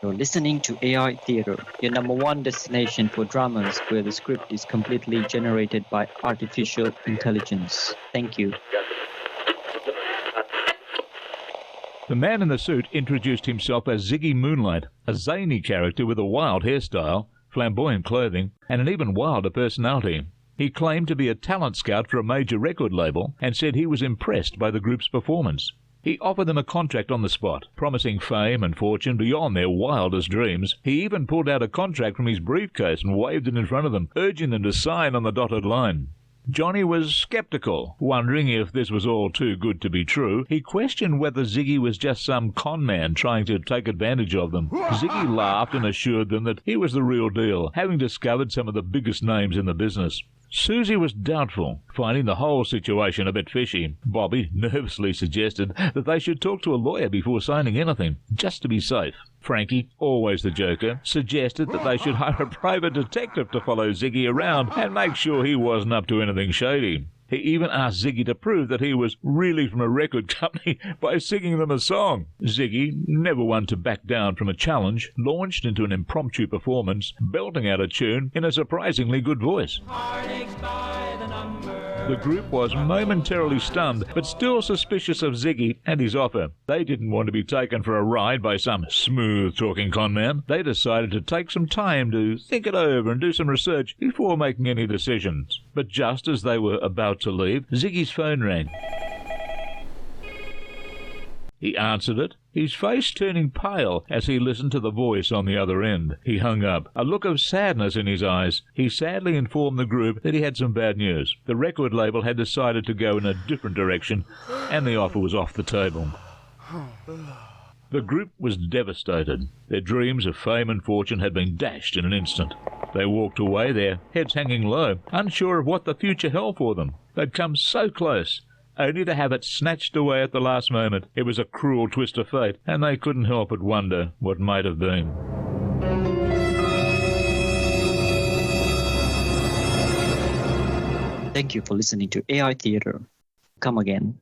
You're listening to AI Theatre, your number one destination for dramas where the script is completely generated by artificial intelligence. Thank you. The man in the suit introduced himself as Ziggy Moonlight, a zany character with a wild hairstyle, flamboyant clothing, and an even wilder personality. He claimed to be a talent scout for a major record label and said he was impressed by the group's performance. He offered them a contract on the spot, promising fame and fortune beyond their wildest dreams. He even pulled out a contract from his briefcase and waved it in front of them, urging them to sign on the dotted line. Johnny was skeptical, wondering if this was all too good to be true. He questioned whether Ziggy was just some con man trying to take advantage of them. Ziggy laughed and assured them that he was the real deal, having discovered some of the biggest names in the business. Susie was doubtful, finding the whole situation a bit fishy. Bobby nervously suggested that they should talk to a lawyer before signing anything, just to be safe. Frankie, always the joker, suggested that they should hire a private detective to follow Ziggy around and make sure he wasn't up to anything shady. He even asked Ziggy to prove that he was really from a record company by singing them a song. Ziggy, never one to back down from a challenge, launched into an impromptu performance, belting out a tune in a surprisingly good voice. The group was momentarily stunned, but still suspicious of Ziggy and his offer. They didn't want to be taken for a ride by some smooth-talking conman. They decided to take some time to think it over and do some research before making any decisions. But just as they were about to leave, Ziggy's phone rang. He answered it, his face turning pale as he listened to the voice on the other end. He hung up, a look of sadness in his eyes. He sadly informed the group that he had some bad news. The record label had decided to go in a different direction, and the offer was off the table. The group was devastated. Their dreams of fame and fortune had been dashed in an instant. They walked away, their heads hanging low, unsure of what the future held for them. They'd come so close, only to have it snatched away at the last moment. It was a cruel twist of fate, and they couldn't help but wonder what might have been. Thank you for listening to AI Theatre. Come again.